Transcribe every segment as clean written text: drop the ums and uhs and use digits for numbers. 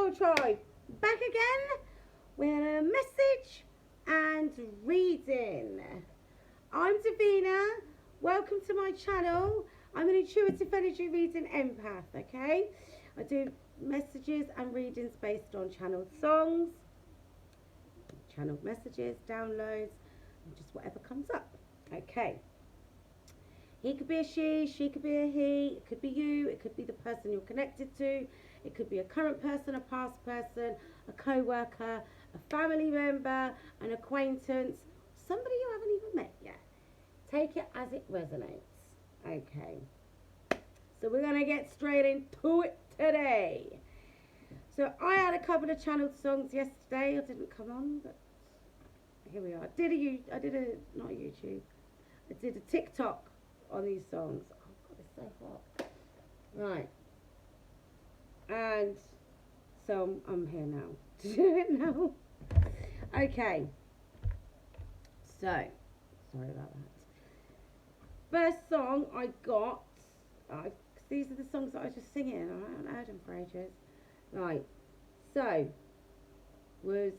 Soul Tribe, back again with a message and reading. I'm Divina. Welcome to my channel. I'm an intuitive energy reading empath, okay? I do messages and readings based on channeled songs, channeled messages, downloads, and just whatever comes up, okay? He could be a she could be a he, it could be you, it could be the person you're connected to, it could be a current person, a past person, a co-worker, a family member, an acquaintance, somebody you haven't even met yet. Take it as it resonates. Okay. So we're going to get straight into it today. So I had a couple of channeled songs yesterday. I didn't come on, but here we are. I did not a YouTube. I did a TikTok on these songs. Oh God, it's so hot. Right. And so I'm here now to do it now. Okay. So, sorry about that. First song I got, these are the songs that I was just singing. I haven't heard them for ages. Right. So, was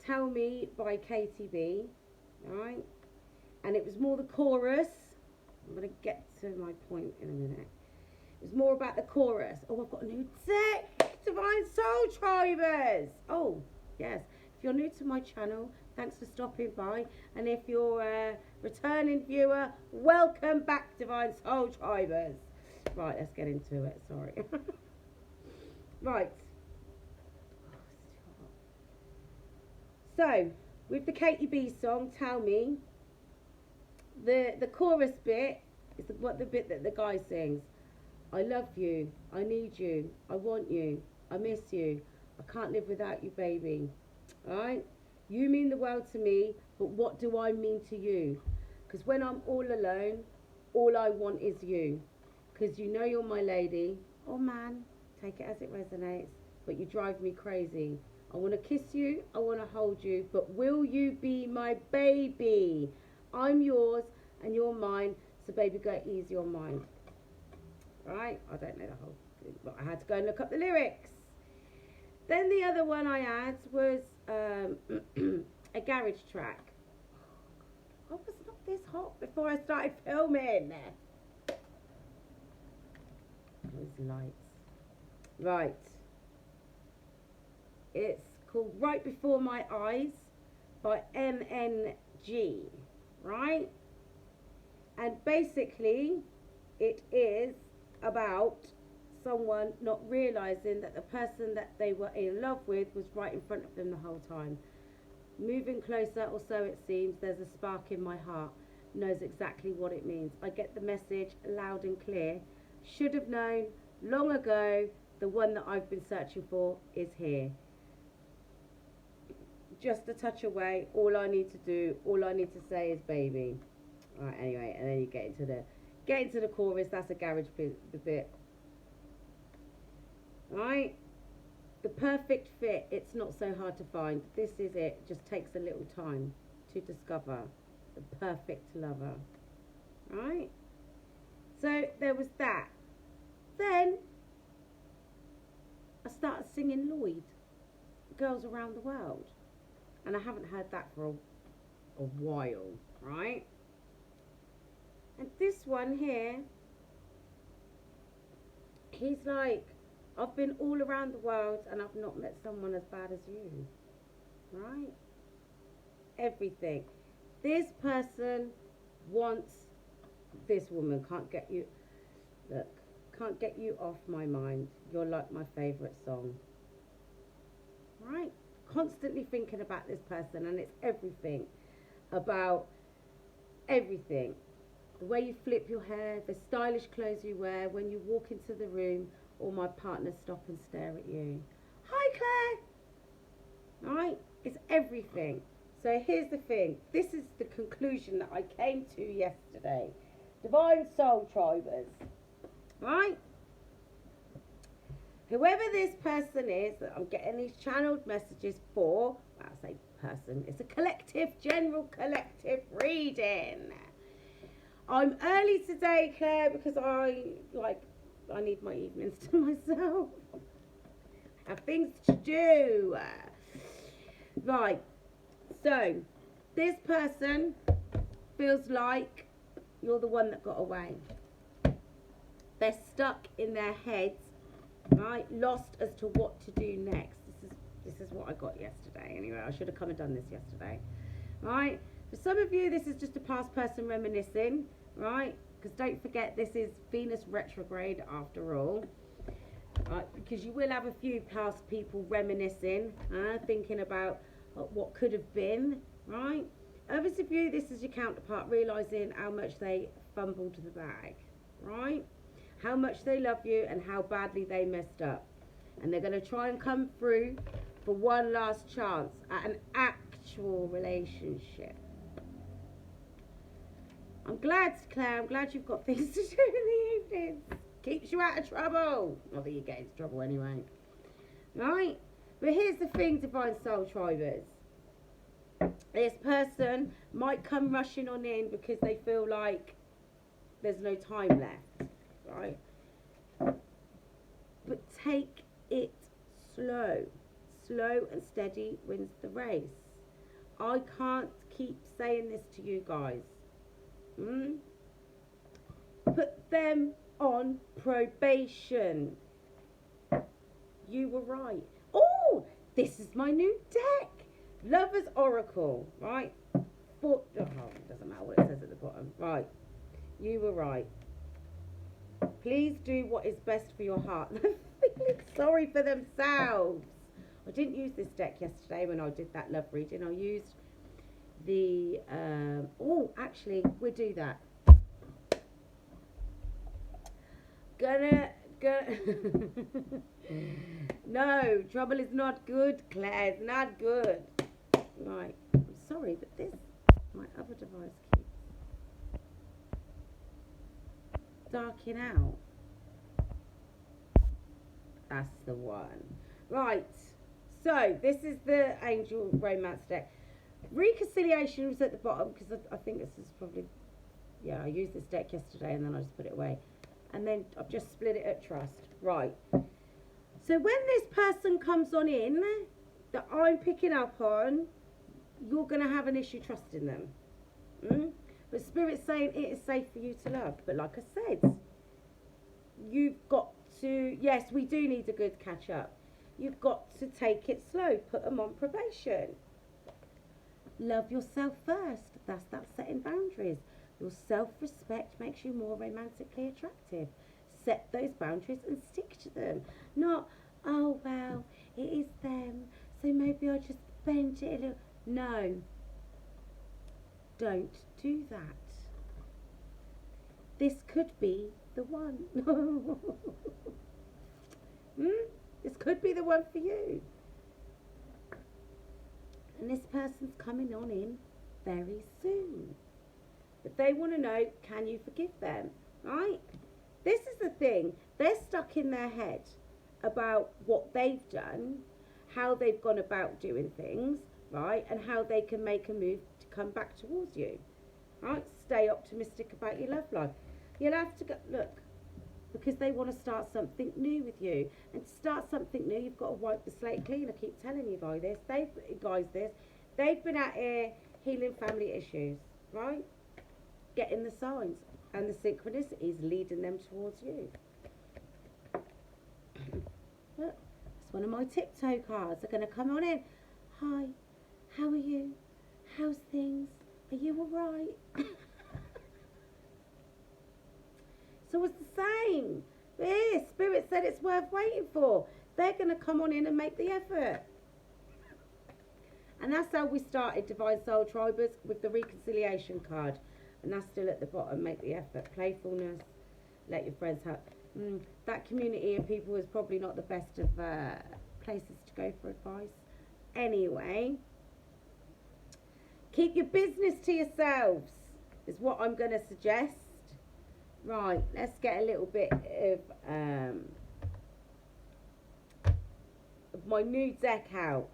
Tell Me by KTB. Right. And it was more the chorus. I'm going to get to my point in a minute. It was more about the chorus. Oh, I've got a new deck. Divine Soul Tribers. Oh, yes. If you're new to my channel, thanks for stopping by. And if you're a returning viewer, welcome back, Divine Soul Tribers. Right, let's get into it. Sorry. Right. So, with the KTB song, Tell Me, the chorus bit is the bit that the guy sings. I love you, I need you, I want you, I miss you, I can't live without you, baby. Alright? You mean the world to me, but what do I mean to you? Because when I'm all alone, all I want is you. Because you know you're my lady. Oh man, take it as it resonates, but you drive me crazy. I want to kiss you, I want to hold you, but will you be my baby? I'm yours and you're mine, so baby, go easy on mine. Right? I don't know the whole thing, but I had to go and look up the lyrics. Then the other one I had was a garage track. I was not this hot before I started filming. Those lights. Right. It's called Right Before My Eyes by MNG. Right? And basically, it is about someone not realising that the person that they were in love with was right in front of them the whole time. Moving closer, or so it seems, there's a spark in my heart, knows exactly what it means. I get the message loud and clear. Should have known long ago, the one that I've been searching for is here. Just a touch away, all I need to do, all I need to say is baby. Right, anyway, and then you get into the chorus. That's a garage bit. Right? The perfect fit, it's not so hard to find. This is it. Just takes a little time to discover the perfect lover. Right? So there was that. Then I started singing Lloyd, Girls Around the World. And I haven't heard that for a while. Right? And this one here, he's like, I've been all around the world and I've not met someone as bad as you. Right? Everything. This person wants this woman. Can't get you off my mind. You're like my favourite song. Right? Constantly thinking about this person, and it's everything. About everything. The way you flip your hair, the stylish clothes you wear, when you walk into the room, or my partner stop and stare at you. Hi, Claire! Right? It's everything. So here's the thing. This is the conclusion that I came to yesterday. Divine Soul Tribers. Right? Whoever this person is that I'm getting these channeled messages for, well, I say person, it's a collective, general collective reading. I'm early today, Claire, because I need my evenings to myself. have things to do. Right, so this person feels like you're the one that got away. They're stuck in their heads, right? Lost as to what to do next. This is what I got yesterday. Anyway, I should have come and done this yesterday, right? For some of you, this is just a past person reminiscing, right? Because don't forget, this is Venus retrograde after all. Right, because you will have a few past people reminiscing, thinking about what could have been, right? Others of you, this is your counterpart realising how much they fumbled the bag, right? How much they love you and how badly they messed up. And they're going to try and come through for one last chance at an actual relationship. I'm glad, Claire, I'm glad you've got things to do in the evenings. Keeps you out of trouble. Not that you get into trouble anyway. Right? But here's the thing, Divine Soul Tribers. This person might come rushing on in because they feel like there's no time left. Right? But take it slow. Slow and steady wins the race. I can't keep saying this to you guys. Put them on probation. You were right. Oh, this is my new deck. Lover's Oracle, right? It doesn't matter what it says at the bottom. Right. You were right. Please do what is best for your heart. They're feeling sorry for themselves. I didn't use this deck yesterday when I did that love reading. I used the actually we'll do that. No, trouble is not good, Claire. It's not good. Right, I'm sorry, but my other device keeps darking out. That's the one. Right, so this is the Angel Romance deck. Reconciliation was at the bottom because I think this is probably, I used this deck yesterday and then I just put it away. And then I've just split it at trust. Right. So when this person comes on in that I'm picking up on, you're going to have an issue trusting them. But Spirit's saying it is safe for you to love. But like I said, you've got to, yes, we do need a good catch up. You've got to take it slow. Put them on probation. Love yourself first. That's that setting boundaries. Your self-respect makes you more romantically attractive. Set those boundaries and stick to them. Not, oh, well, it is them, so maybe I'll just bend it a little. No. Don't do that. This could be the one. This could be the one for you. And this person's coming on in very soon. But they want to know, can you forgive them? Right? This is the thing. They're stuck in their head about what they've done, how they've gone about doing things, right? And how they can make a move to come back towards you. Right? Stay optimistic about your love life. You'll have to go, look, because they want to start something new with you. And to start something new, you've got to wipe the slate clean. I keep telling you guys this. They've been out here healing family issues, right? Getting the signs and the synchronicities leading them towards you. Look, it's one of my tiptoe cards. They're going to come on in. Hi, how are you? How's things? Are you alright? So it's the same. This Spirit said it's worth waiting for. They're going to come on in and make the effort. And that's how we started Divine Soul Tribers with the reconciliation card. And that's still at the bottom. Make the effort. Playfulness. Let your friends have. That community of people is probably not the best of places to go for advice. Anyway. Keep your business to yourselves. Is what I'm going to suggest. Right. Let's get a little bit of my new deck out.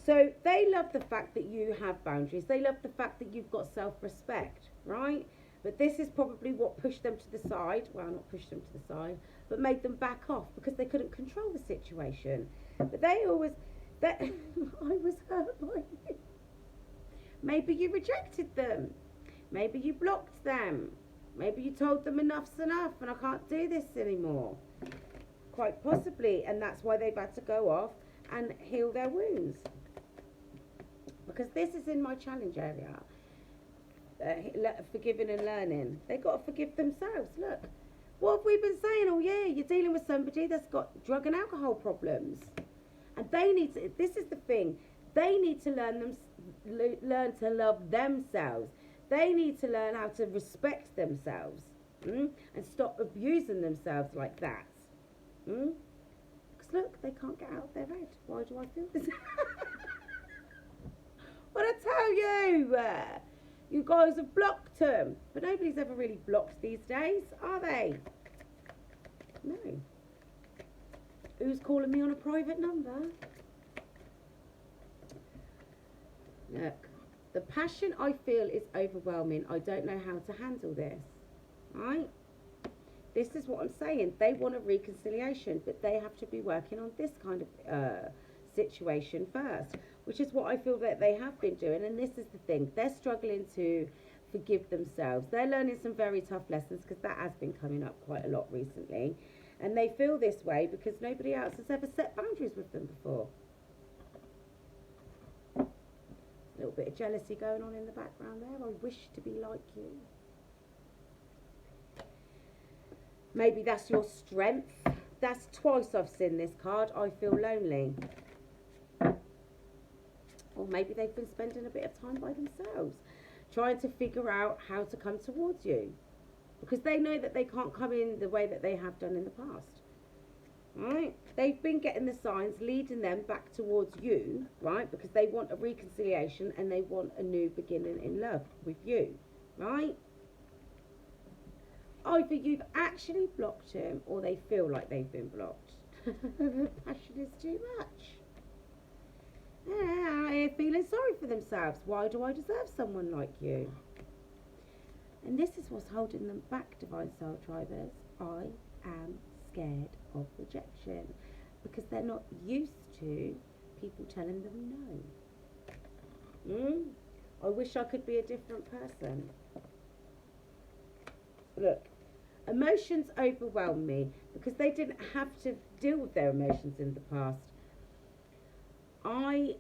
So they love the fact that you have boundaries. They love the fact that you've got self-respect, right? But this is probably what pushed them to the side. Well, not pushed them to the side, but made them back off because they couldn't control the situation. But they always, that I was hurt by you. Maybe you rejected them. Maybe you blocked them. Maybe you told them enough's enough and I can't do this anymore. Quite possibly, and that's why they've had to go off and heal their wounds. Because this is in my challenge area. Forgiving and learning. They've got to forgive themselves. Look, what have we been saying all year? You're dealing with somebody that's got drug and alcohol problems. And they need to, this is the thing, they need to learn to love themselves. They need to learn how to respect themselves and stop abusing themselves like that. Because look, they can't get out of their head. Why do I feel this? What I tell you? You guys have blocked them. But nobody's ever really blocked these days, are they? No. Who's calling me on a private number? Look, the passion I feel is overwhelming. I don't know how to handle this. Right? This is what I'm saying. They want a reconciliation, but they have to be working on this kind of situation first, which is what I feel that they have been doing. And this is the thing. They're struggling to forgive themselves. They're learning some very tough lessons because that has been coming up quite a lot recently. And they feel this way because nobody else has ever set boundaries with them before. A little bit of jealousy going on in the background there. I wish to be like you. Maybe that's your strength. That's twice I've seen this card. I feel lonely. Or maybe they've been spending a bit of time by themselves, trying to figure out how to come towards you. Because they know that they can't come in the way that they have done in the past. Right? They've been getting the signs, leading them back towards you, right? Because they want a reconciliation and they want a new beginning in love with you, right? Either you've actually blocked them or they feel like they've been blocked. The passion is too much. They're feeling sorry for themselves. Why do I deserve someone like you? And this is what's holding them back, Divine Soul Tribers. I am scared of rejection because they're not used to people telling them no. I wish I could be a different person. Look, emotions overwhelm me because they didn't have to deal with their emotions in the past. I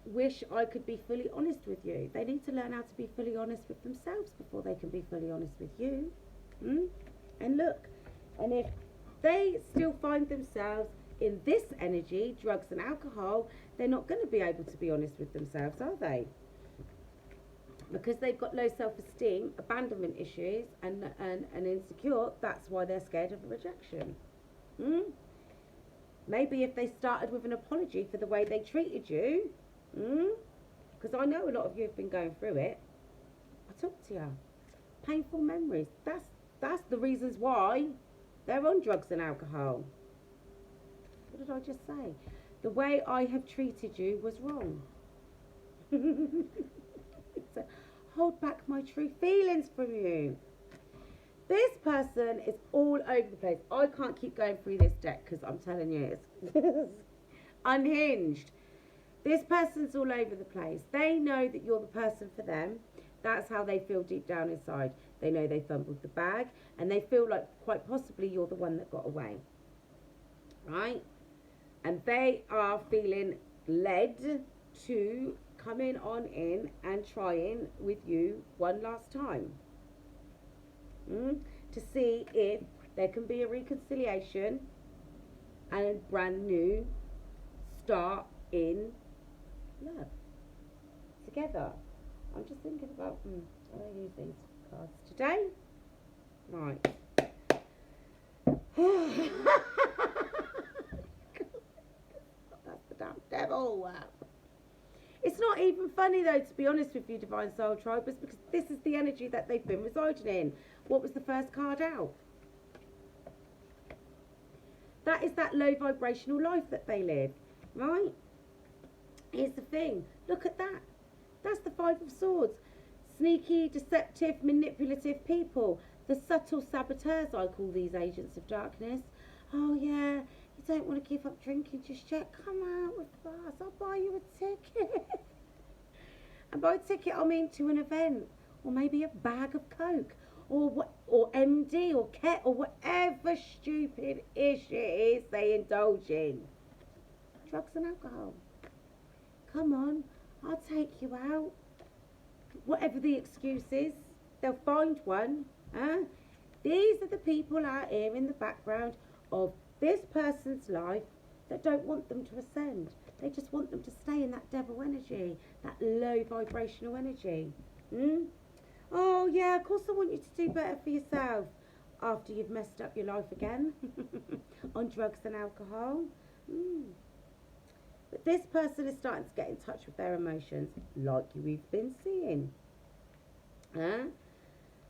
wish I could be fully honest with you. They need to learn how to be fully honest with themselves before they can be fully honest with you. And look, and if they still find themselves in this energy, drugs and alcohol, they're not going to be able to be honest with themselves, are they? Because they've got low self-esteem, abandonment issues, and insecure. That's why they're scared of rejection. Maybe if they started with an apology for the way they treated you, because I know a lot of you have been going through it. I talked to you. Painful memories. That's the reasons why they're on drugs and alcohol. What did I just say? The way I have treated you was wrong. So, hold back my true feelings from you. This person is all over the place. I can't keep going through this deck because I'm telling you it's unhinged. This person's all over the place. They know that you're the person for them. That's how they feel deep down inside. They know they fumbled the bag and they feel like quite possibly you're the one that got away. Right? And they are feeling led to coming on in and trying with you one last time. To see if there can be a reconciliation and a brand new start in love together. I'm just thinking about how I use these cards today. Right. That's the damn devil. It's not even funny though, to be honest with you, Divine Soul Tribers, because this is the energy that they've been residing in. What was the first card out? That is that low vibrational life that they live, right? Here's the thing. Look at that. That's the Five of Swords. Sneaky, deceptive, manipulative people. The subtle saboteurs, I call these agents of darkness. Oh yeah, you don't want to give up drinking just yet. Come out with us. I'll buy you a ticket. And by ticket, I mean to an event, or maybe a bag of Coke, or MD, or Ket, or whatever stupid ish it is they indulge in. Drugs and alcohol. Come on, I'll take you out. Whatever the excuse is, they'll find one. Huh? These are the people out here in the background of this person's life that don't want them to ascend. They just want them to stay in that devil energy, that low vibrational energy. Oh yeah, of course I want you to do better for yourself after you've messed up your life again on drugs and alcohol. But this person is starting to get in touch with their emotions, like we've been seeing.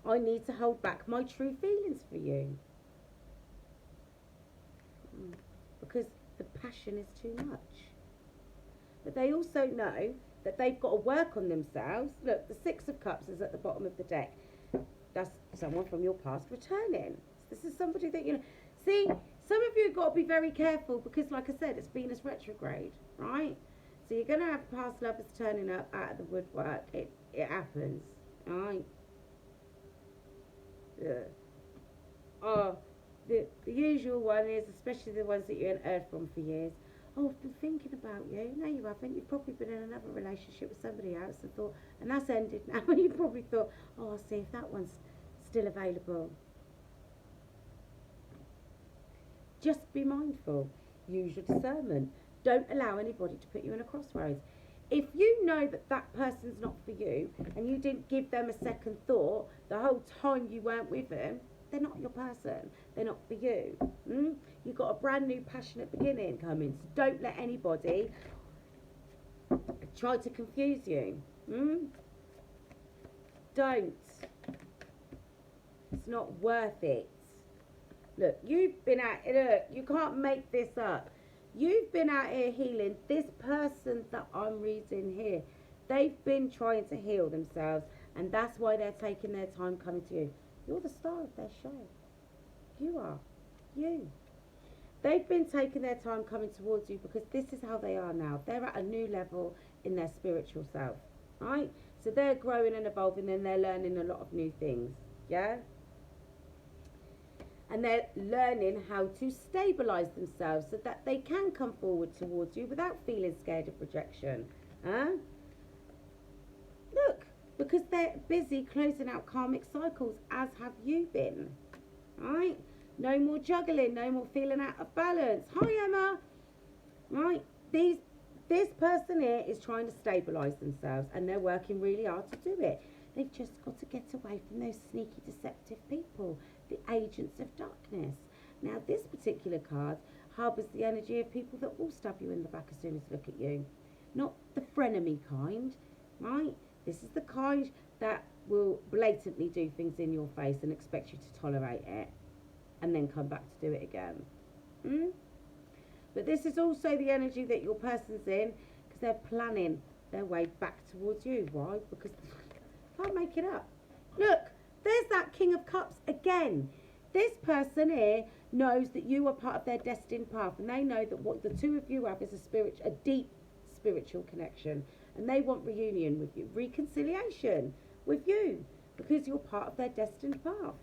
I need to hold back my true feelings for you. Because the passion is too much. But they also know that they've got to work on themselves. Look, the Six of Cups is at the bottom of the deck. That's someone from your past returning. This is somebody that, you know. See, some of you have got to be very careful because, like I said, it's Venus retrograde, right? So you're going to have past lovers turning up out of the woodwork. It happens, right? Oh, the usual one is, especially the ones that you haven't heard from for years. Oh, I've been thinking about you. No, you haven't. You've probably been in another relationship with somebody else and thought, and that's ended now. And you probably thought, oh, I'll see if that one's still available. Just be mindful. Use your discernment. Don't allow anybody to put you in a crossroads. If you know that that person's not for you and you didn't give them a second thought the whole time you weren't with them, they're not your person. They're not for you. You've got a brand new passionate beginning coming. So don't let anybody try to confuse you. Don't. It's not worth it. Look, you've been out here. Look, you can't make this up. You've been out here healing. This person that I'm reading here, they've been trying to heal themselves, and that's why they're taking their time coming to you. You're the star of their show. You are. You. They've been taking their time coming towards you because this is how they are now. They're at a new level in their spiritual self, right? So they're growing and evolving and they're learning a lot of new things, yeah? And they're learning how to stabilise themselves so that they can come forward towards you without feeling scared of rejection. Look, because they're busy closing out karmic cycles, as have you been. Right? No more juggling, no more feeling out of balance. Hi, Emma. Right? This person here is trying to stabilise themselves and they're working really hard to do it. They've just got to get away from those sneaky, deceptive people, the agents of darkness. Now, this particular card harbours the energy of people that will stab you in the back as soon as they look at you. Not the frenemy kind, right? This is the kind that will blatantly do things in your face and expect you to tolerate it and then come back to do it again. But this is also the energy that your person's in because they're planning their way back towards you. Why? Because can't make it up. Look, there's that King of Cups again. This person here knows that you are part of their destined path, and they know that what the two of you have is a deep spiritual connection, and they want reunion with you, reconciliation with you, because you're part of their destined path.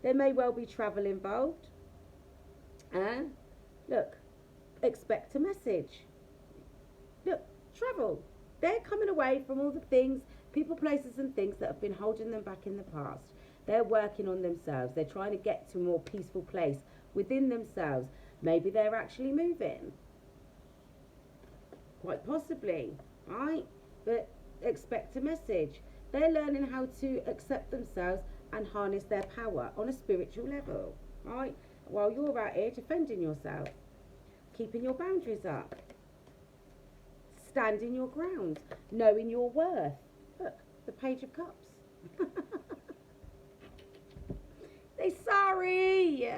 There may well be travel involved. Look, expect a message. Look, travel. They're coming away from all the things, people, places and things that have been holding them back in the past. They're working on themselves. They're trying to get to a more peaceful place within themselves. Maybe they're actually moving. Quite possibly, right? But expect a message. They're learning how to accept themselves and harness their power on a spiritual level, right? While you're out here defending yourself, keeping your boundaries up, standing your ground, knowing your worth. Look, the Page of Cups. They're sorry.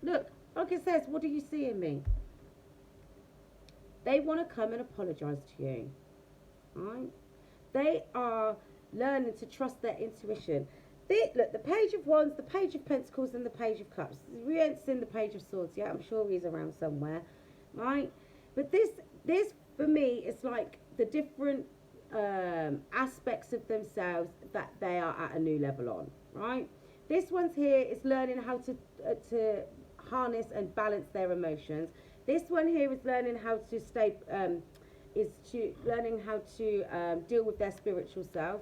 Look, like it says, what do you see in me? They want to come and apologise to you. Right? They are learning to trust their intuition. Look, the Page of Wands, the Page of Pentacles, and the Page of Cups. We ain't seen the Page of Swords yet. I'm sure he's around somewhere, right? But this for me is like the different aspects of themselves that they are at a new level on, right? This one's here is learning how to harness and balance their emotions. This one here is learning how to learning how to deal with their spiritual self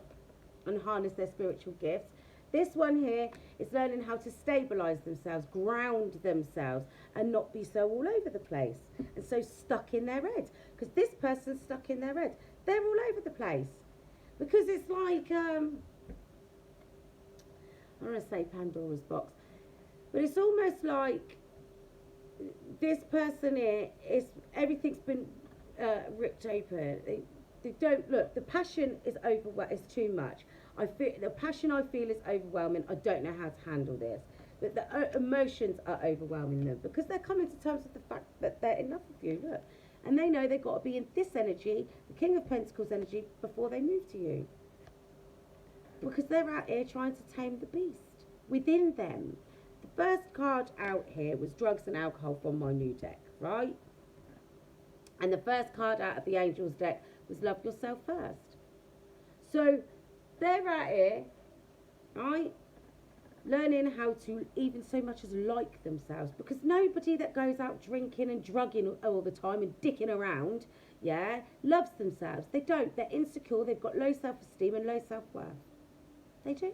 and harness their spiritual gifts. This one here is learning how to stabilize themselves, ground themselves, and not be so all over the place and so stuck in their head. Because this person's stuck in their head. They're all over the place. Because it's like, I don't want to say Pandora's box, but it's almost like this person here is, everything's been ripped open. They don't look. The passion is is too much. I feel the passion I feel is overwhelming. I don't know how to handle this. But the emotions are overwhelming them because they're coming to terms with the fact that they're enough of you. Look, and they know they've got to be in this energy, the King of Pentacles energy, before they move to you. Because they're out here trying to tame the beast within them. The first card out here was drugs and alcohol from my new deck, right? And the first card out of the Angels deck was love yourself first. So they're out here, right, learning how to even so much as like themselves. Because nobody that goes out drinking and drugging all the time and dicking around, yeah, loves themselves. They don't. They're insecure. They've got low self-esteem and low self-worth. They do.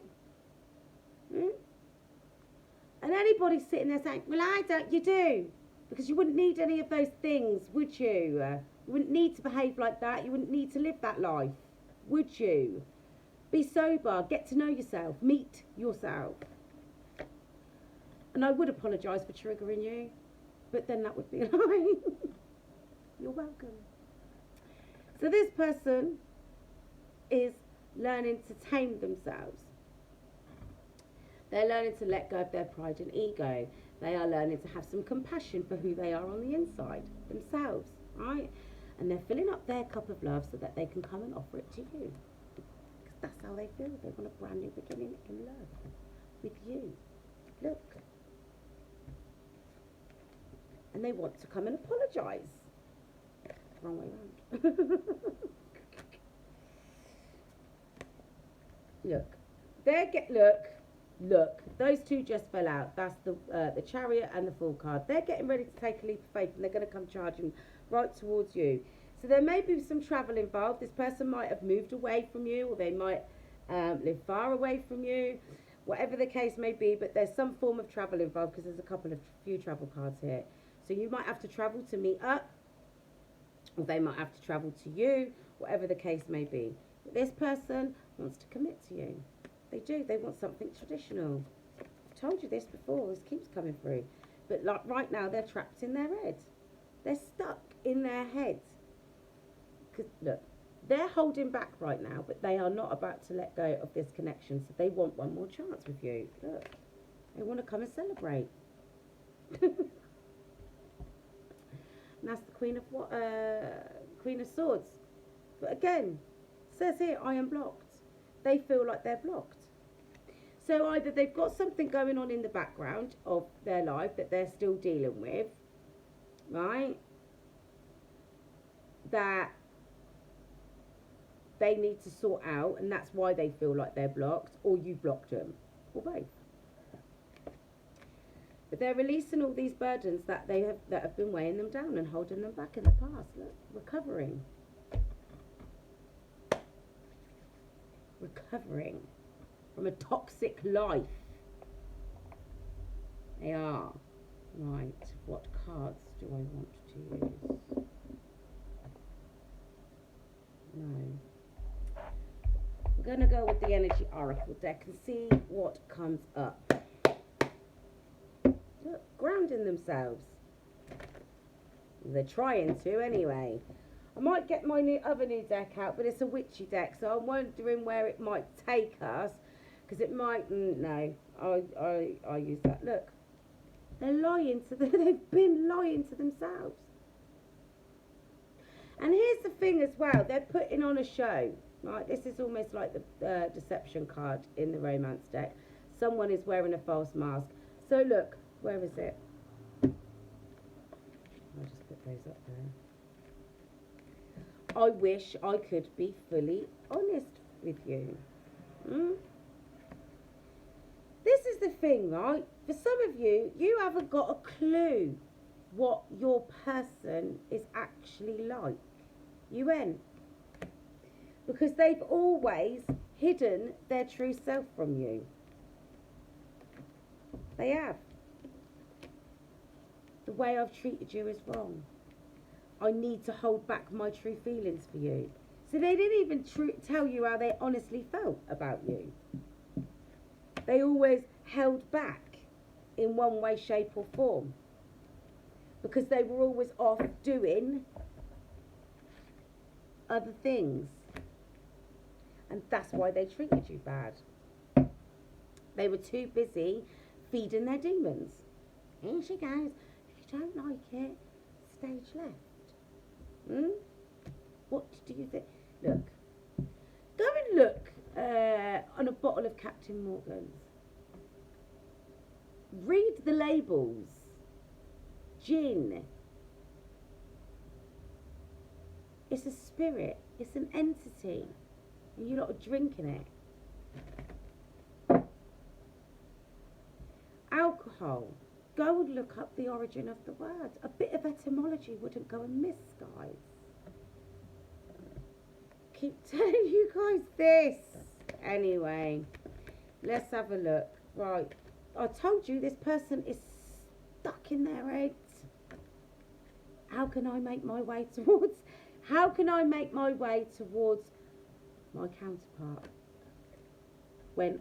And anybody sitting there saying, well, I don't, you do. Because you wouldn't need any of those things, would you? You wouldn't need to behave like that. You wouldn't need to live that life, would you? Be sober. Get to know yourself. Meet yourself. And I would apologise for triggering you, but then that would be a lie. You're welcome. So this person is learning to tame themselves. They're learning to let go of their pride and ego. They are learning to have some compassion for who they are on the inside, themselves, right? And they're filling up their cup of love so that they can come and offer it to you. Because that's how they feel. They want a brand new beginning in love with you. Look. And they want to come and apologise. Wrong way round. Look, those two just fell out. That's the Chariot and the Fool card. They're getting ready to take a leap of faith and they're going to come charging right towards you. So there may be some travel involved. This person might have moved away from you, or they might live far away from you, whatever the case may be, but there's some form of travel involved because there's a few travel cards here. So you might have to travel to meet up, or they might have to travel to you, whatever the case may be. But this person wants to commit to you. They do. They want something traditional. I've told you this before. This keeps coming through. But like right now, they're trapped in their head. They're stuck in their head. Because look, they're holding back right now, but they are not about to let go of this connection. So they want one more chance with you. Look, they want to come and celebrate. And that's the Queen of Swords. But again, it says here, I am blocked. They feel like they're blocked. So either they've got something going on in the background of their life that they're still dealing with, right? That they need to sort out, and that's why they feel like they're blocked, or you've blocked them, or both. But they're releasing all these burdens that have been weighing them down and holding them back in the past. Look, recovering from a toxic life. They are. Right, what cards do I want to use? No. I'm going to go with the Energy Oracle deck and see what comes up. Look, grounding themselves. They're trying to anyway. I might get my other new deck out, but it's a witchy deck, so I'm wondering where it might take us, because it might. No, I use that. Look, they're lying to they've been lying to themselves. And here's the thing as well: they're putting on a show, right? This is almost like the deception card in the romance deck. Someone is wearing a false mask. So look, where is it? I'll just put those up there. I wish I could be fully honest with you. This is the thing, right? For some of you, you haven't got a clue what your person is actually like. You ain't. Because they've always hidden their true self from you. They have. The way I've treated you is wrong. I need to hold back my true feelings for you. So they didn't even tell you how they honestly felt about you. They always held back in one way, shape or form. Because they were always off doing other things. And that's why they treated you bad. They were too busy feeding their demons. Here she goes. If you don't like it, stage left. What do you think? Look. Go and look on a bottle of Captain Morgan's. Read the labels. Gin. It's a spirit. It's an entity. And you're not drinking it. Alcohol. Go and look up the origin of the word. A bit of etymology wouldn't go amiss, guys. Keep telling you guys this. Anyway, let's have a look. Right. I told you this person is stuck in their heads. How can I make my way towards my counterpart when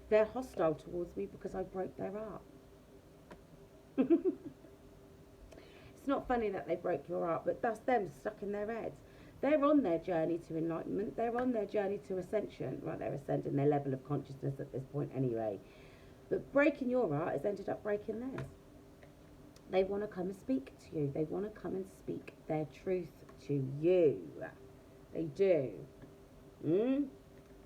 they're hostile towards me because I broke their heart? It's not funny that they broke your heart, but that's them stuck in their heads. They're on their journey to enlightenment. They're on their journey to ascension. Right, they're ascending their level of consciousness at this point anyway. But breaking your heart has ended up breaking theirs. They want to come and speak to you. They want to come and speak their truth to you. They do.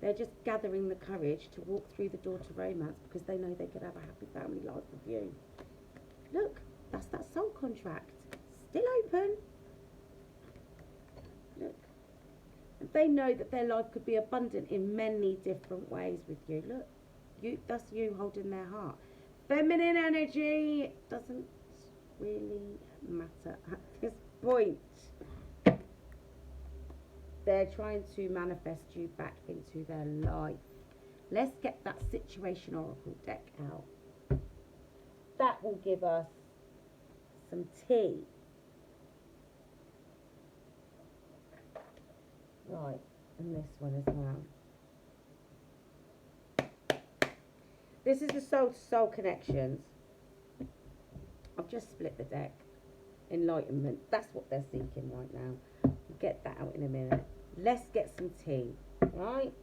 They're just gathering the courage to walk through the door to romance because they know they could have a happy family life with you. Look, that's that soul contract. Still open. Look. And they know that their life could be abundant in many different ways with you. Look, that's you holding their heart. Feminine energy doesn't really matter at this point. They're trying to manifest you back into their life. Let's get that situation oracle deck out. That will give us some tea. Right, and this one as well. This is the soul to soul connections. I've just split the deck. Enlightenment. That's what they're seeking right now. We'll get that out in a minute. Let's get some tea. Right?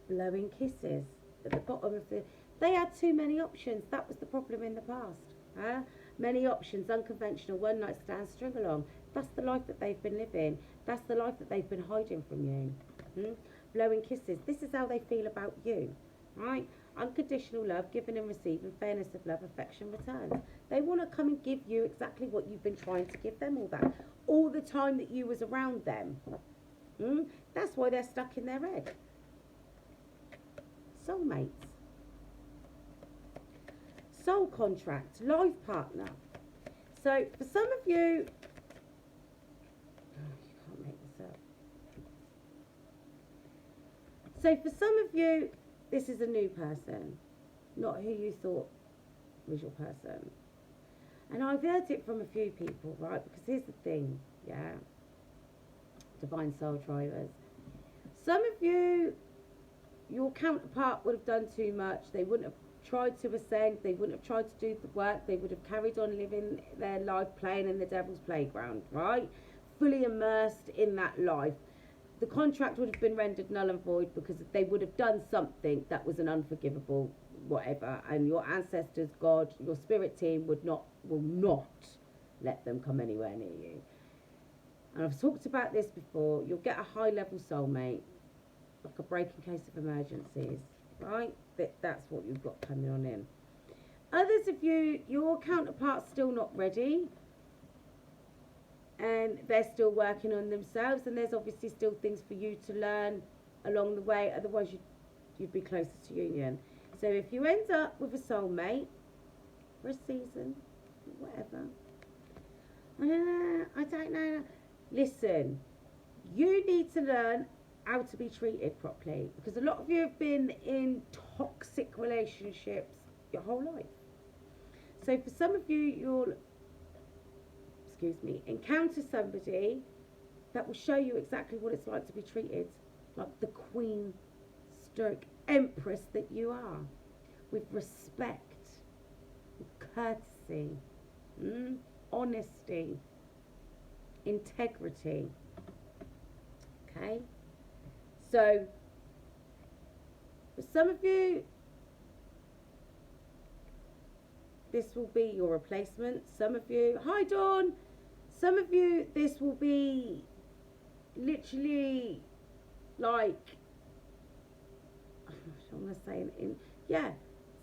Blowing kisses. At the bottom of the... They had too many options. That was the problem in the past. Many options. Unconventional. One night stand. String along. That's the life that they've been living. That's the life that they've been hiding from you. Blowing kisses. This is how they feel about you. Right? Unconditional love, giving and receiving, fairness of love, affection returns. They want to come and give you exactly what you've been trying to give them all the time that you was around them. That's why they're stuck in their head. Soulmates. Soul contract, life partner. So for some of you, you can't make this up. So for some of you, this is a new person, not who you thought was your person. And I've heard it from a few people, right? Because here's the thing, yeah. Divine soul drivers. Some of you, your counterpart would have done too much. They wouldn't have tried to ascend. They wouldn't have tried to do the work. They would have carried on living their life playing in the devil's playground, right? Fully immersed in that life. The contract would have been rendered null and void because they would have done something that was an unforgivable whatever, and your ancestors, God, your spirit team will not let them come anywhere near you. And I've talked about this before. You'll get a high level soulmate, like a break in case of emergencies, right? That's what you've got coming on in. Others of you, your counterpart's still not ready, and they're still working on themselves, and there's obviously still things for you to learn along the way, otherwise you'd be closer to union. So if you end up with a soulmate for a season, whatever, I don't know. Listen, you need to learn how to be treated properly, because a lot of you have been in toxic relationships your whole life. So for some of you, you'll encounter somebody that will show you exactly what it's like to be treated like the queen stroke empress that you are, with respect, with courtesy, honesty, integrity. Okay, so for some of you, this will be your replacement. Some of you, hi Dawn, some of you, this will be literally like, I want to say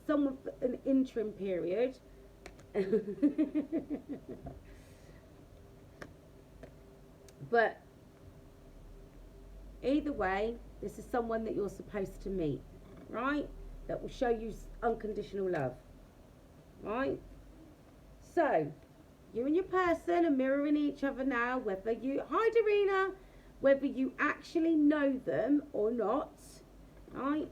someone for an interim period. But either way, this is someone that you're supposed to meet, right? That will show you unconditional love, right? So you and your person are mirroring each other now, whether you, hi Divina, whether you actually know them or not, right?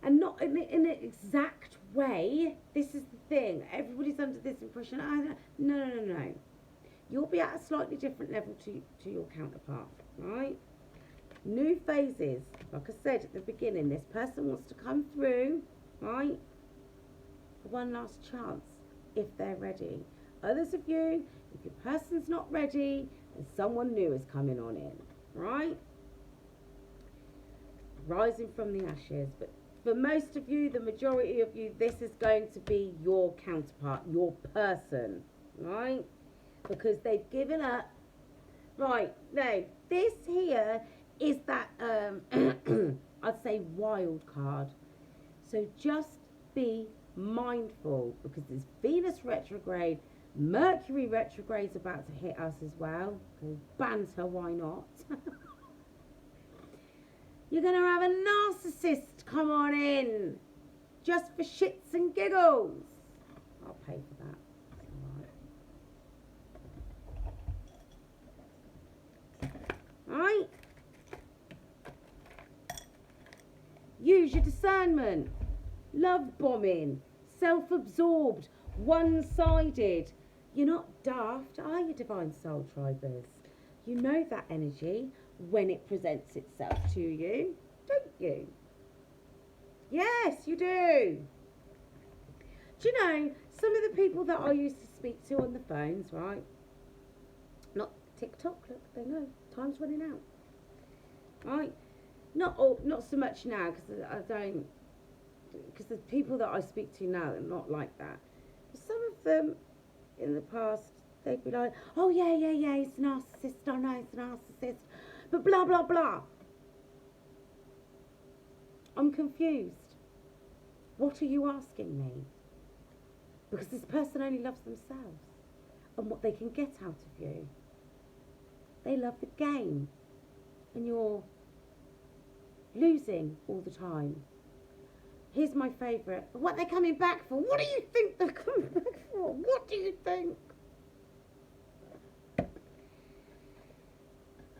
And not in an exact way. This is the thing. Everybody's under this impression. No. You'll be at a slightly different level to your counterpart, right? New phases. Like I said at the beginning, this person wants to come through, right? For one last chance, if they're ready. Others of you, if your person's not ready, and someone new is coming on in, right? Rising from the ashes. But for most of you, the majority of you, this is going to be your counterpart, your person, right? Because they've given up. Right, now, this here is that, I'd say wild card. So just be mindful, because there's Venus retrograde, Mercury retrograde's about to hit us as well. Because banter, why not? You're going to have a narcissist come on in, just for shits and giggles. I'll pay for that. Right? Use your discernment. Love bombing. Self-absorbed. One-sided. You're not daft, are you, Divine Soul Tribers? You know that energy when it presents itself to you, don't you? Yes, you do. Do you know, some of the people that I used to speak to on the phones, right? Not TikTok, look, they know. Time's running out. Right? Not so much now, because the people that I speak to now are not like that. But some of them in the past, they'd be like, oh yeah, he's a narcissist, I know he's a narcissist, but blah, blah, blah. I'm confused. What are you asking me? Because this person only loves themselves and what they can get out of you. They love the game, and you're losing all the time. Here's my favourite. What they're coming back for? What do you think they're coming back for? What do you think?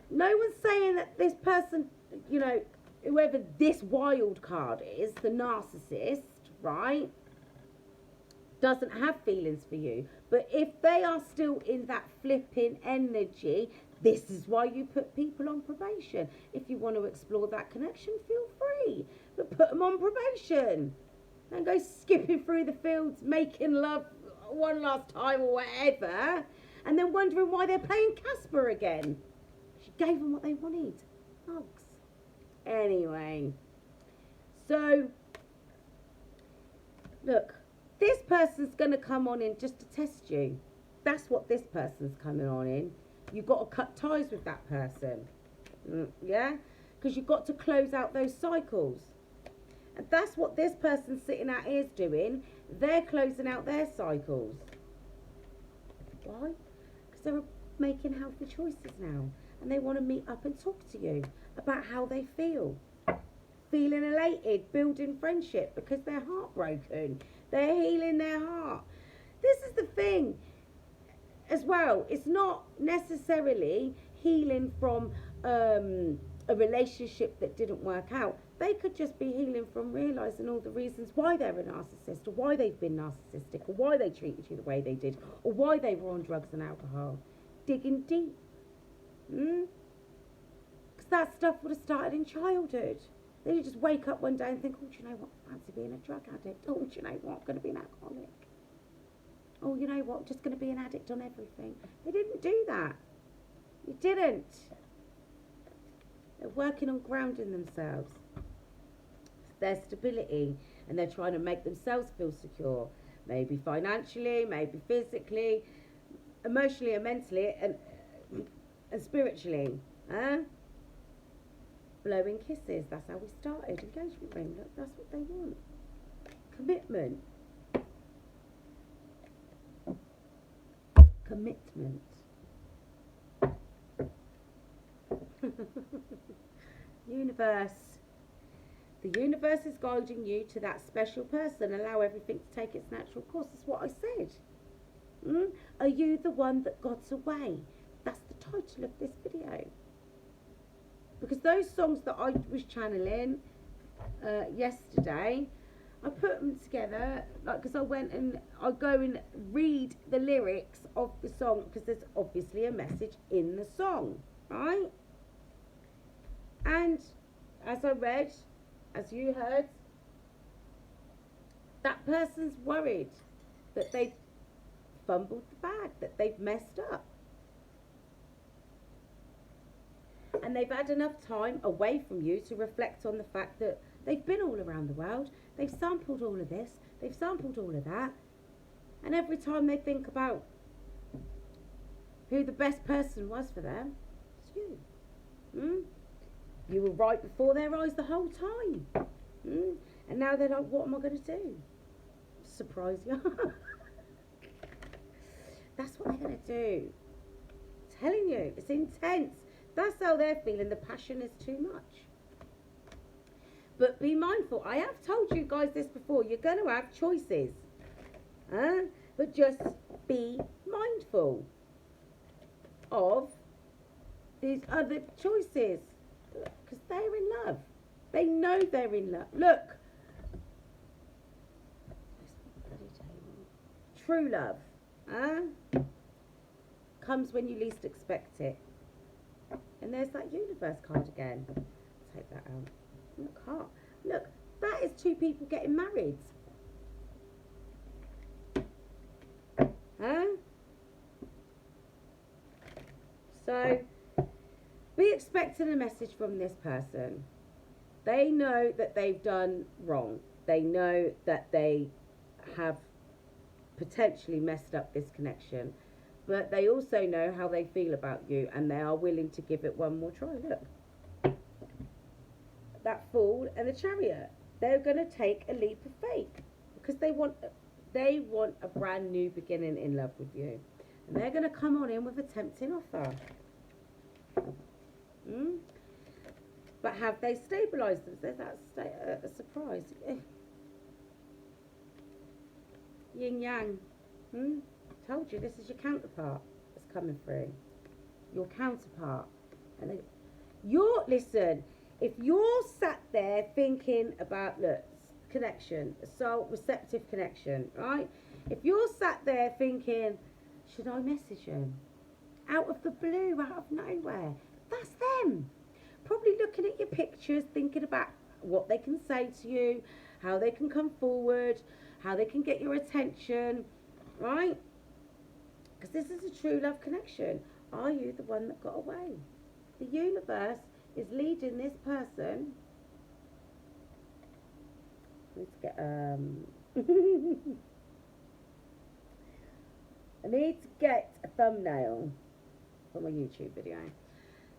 No one's saying that this person, you know, whoever this wild card is, the narcissist, right, doesn't have feelings for you. But if they are still in that flipping energy, this is why you put people on probation. If you want to explore that connection, feel free. But put them on probation. Don't go skipping through the fields, making love one last time or whatever, and then wondering why they're playing Casper again. She gave them what they wanted. Bugs. Anyway. So, look. This person's going to come on in just to test you. That's what this person's coming on in. You've got to cut ties with that person. Yeah? Because you've got to close out those cycles. And that's what this person sitting out here is doing. They're closing out their cycles. Why? Because they're making healthy choices now. And they want to meet up and talk to you about how they feel. Feeling elated, building friendship because they're heartbroken. They're healing their heart. This is the thing as well. It's not necessarily healing from a relationship that didn't work out. They could just be healing from realising all the reasons why they're a narcissist, or why they've been narcissistic, or why they treated you the way they did, or why they were on drugs and alcohol. Digging deep. Because that stuff would have started in childhood. They would just wake up one day and think, oh, do you know what, I fancy being a drug addict. Oh, do you know what, I'm going to be an alcoholic. Oh, you know what, I'm just going to be an addict on everything. They didn't do that. You didn't. They're working on grounding themselves. Their stability, and they're trying to make themselves feel secure. Maybe financially, maybe physically, emotionally and mentally, and spiritually. Blowing kisses, that's how we started. Engagement ring, look, that's what they want. Commitment. Commitment. Universe. The universe is guiding you to that special person. Allow everything to take its natural course. That's what I said. Are you the one that got away? That's the title of this video. Because those songs that I was channeling yesterday, I put them together, like, because I go and read the lyrics of the song, because there's obviously a message in the song, right? And as I read, as you heard, that person's worried that they've fumbled the bag, that they've messed up. And they've had enough time away from you to reflect on the fact that they've been all around the world, they've sampled all of this, they've sampled all of that, and every time they think about who the best person was for them, it's you. You were right before their eyes the whole time. And now they're like, what am I going to do? Surprise you. That's what they're going to do. I'm telling you, it's intense. That's how they're feeling. The passion is too much. But be mindful. I have told you guys this before. You're going to have choices. But just be mindful of these other choices. Because they're in love. They know they're in love. Look. True love. Comes when you least expect it. And there's that universe card again. Take that out. Look, heart. Look, that is two people getting married. So, be expecting a message from this person. They know that they've done wrong. They know that they have potentially messed up this connection. But they also know how they feel about you, and they are willing to give it one more try. Look. That Fool and the Chariot. They're going to take a leap of faith. Because they want a brand new beginning in love with you. And they're going to come on in with a tempting offer. But have they stabilised themselves? That's a surprise. Yin Yang. Told you, this is your counterpart that's coming through. Your counterpart. And listen, if you're sat there thinking about, look, connection, soul receptive connection, right? If you're sat there thinking, should I message them? Out of the blue, out of nowhere. That's them. Probably looking at your pictures, thinking about what they can say to you, how they can come forward, how they can get your attention, right? Because this is a true love connection. Are you the one that got away? The universe is leading this person. Let's get I need to get a thumbnail for my YouTube video.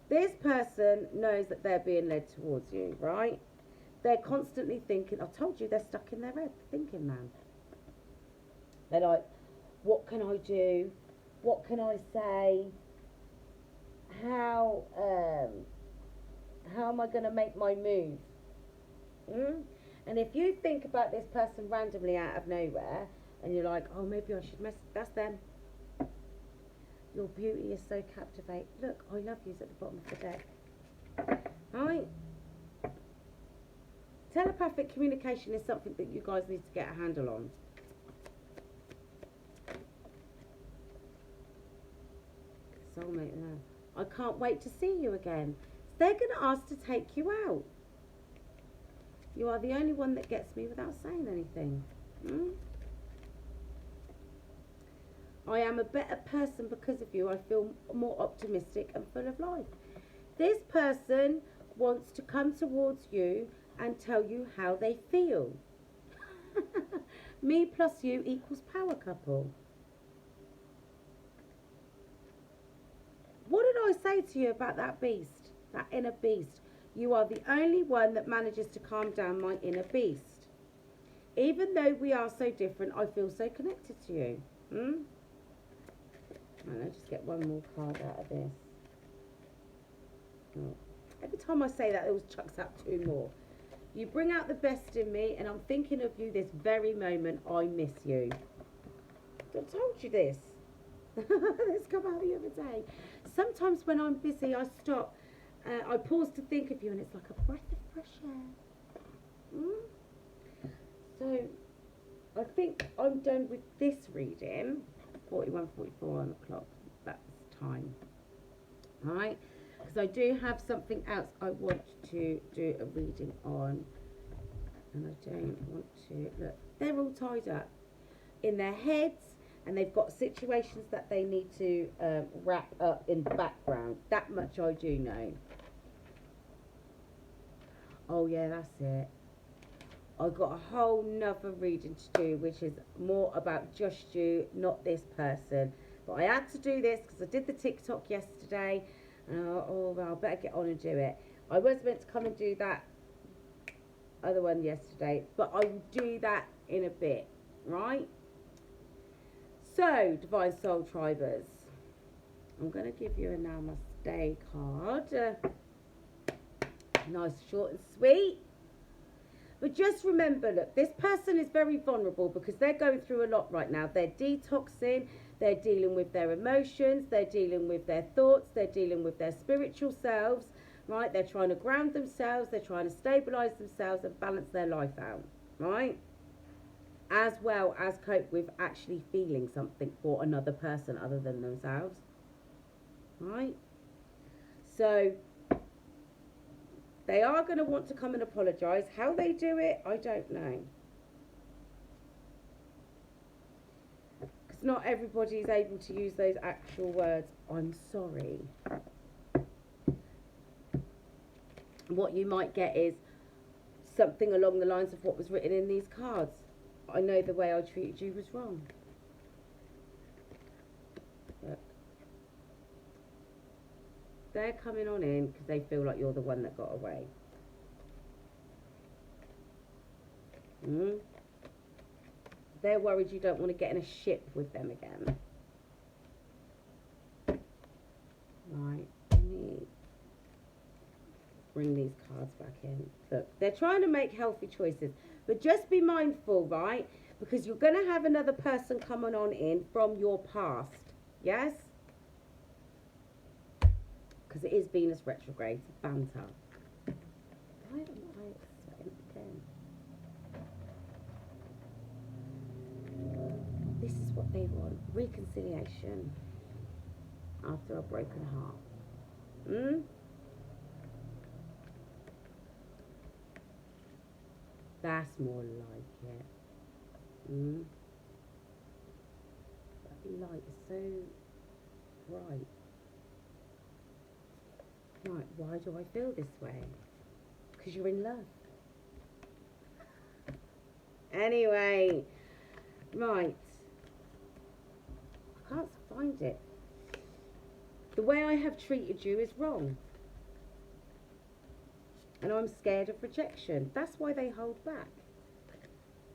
This person knows that they're being led towards you, right? they're constantly thinking, I told you, they're stuck in their head, thinking, man. They're like, what can I do? What can I say? How am I going to make my move? And if you think about this person randomly out of nowhere, and you're like, oh, maybe I should that's them. Your beauty is so captivating. Look, I love you's at the bottom of the deck. Right? Telepathic communication is something that you guys need to get a handle on. Soulmate, no. I can't wait to see you again. They're going to ask to take you out. You are the only one that gets me without saying anything. I am a better person because of you. I feel more optimistic and full of life. This person wants to come towards you and tell you how they feel. Me plus you equals power couple. What did I say to you about that beast? That inner beast. You are the only one that manages to calm down my inner beast. Even though we are so different, I feel so connected to you. And I'll just get one more card out of this. Oh. Every time I say that, it always chucks out two more. You bring out the best in me, and I'm thinking of you this very moment. I miss you. I told you this. This come out the other day. Sometimes when I'm busy, I stop. I pause to think of you, and it's like a breath of fresh air. So, I think I'm done with this reading. 41, 44 on the clock. That's time. Right? Because I do have something else I want to do a reading on. And I don't want to... Look, they're all tied up in their heads. And they've got situations that they need to wrap up in the background. That much I do know. Oh yeah, that's it. I've got a whole nother reading to do, which is more about just you, not this person. But I had to do this because I did the TikTok yesterday. And well, I better get on and do it. I was meant to come and do that other one yesterday, but I will do that in a bit, right? So, Divine Soul Tribers, I'm going to give you a Namaste card. Nice, short and sweet. But just remember, look, this person is very vulnerable because they're going through a lot right now. They're detoxing, they're dealing with their emotions, they're dealing with their thoughts, they're dealing with their spiritual selves, right? They're trying to ground themselves, they're trying to stabilise themselves and balance their life out, right? As well as cope with actually feeling something for another person other than themselves, right? So they are going to want to come and apologise. How they do it, I don't know, because not everybody is able to use those actual words. I'm sorry. What you might get is something along the lines of what was written in these cards. I know the way I treated you was wrong. Look. They're coming on in because they feel like you're the one that got away. They're worried you don't want to get in a ship with them again. Right, let me bring these cards back in. Look, they're trying to make healthy choices. But just be mindful, right? Because you're going to have another person coming on in from your past. Yes? Because it is Venus retrograde. Banter. Why am I sweating again? This is what they want. Reconciliation. After a broken heart. That's more like it. That light is so bright. Right, why do I feel this way? Because you're in love. Anyway, right. I can't find it. The way I have treated you is wrong. And I'm scared of rejection. That's why they hold back.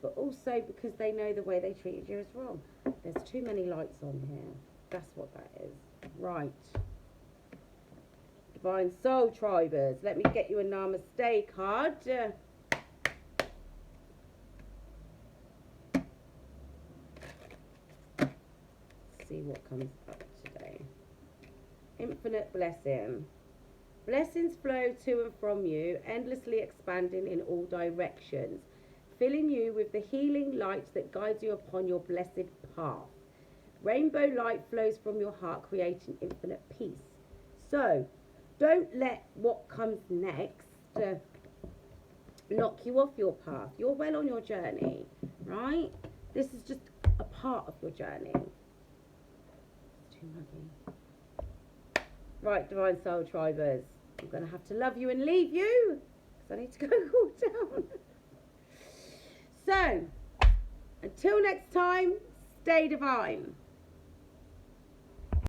But also because they know the way they treated you is wrong. There's too many lights on here. That's what that is. Right. Divine Soul Tribers. Let me get you a Namaste card. See what comes up today. Infinite blessing. Blessings flow to and from you, endlessly expanding in all directions, filling you with the healing light that guides you upon your blessed path. Rainbow light flows from your heart, creating infinite peace. So, don't let what comes next knock you off your path. You're well on your journey, right? This is just a part of your journey. It's too muggy. Right, Divine Soul Tribers, I'm going to have to love you and leave you because I need to go cool down. So, until next time, stay divine.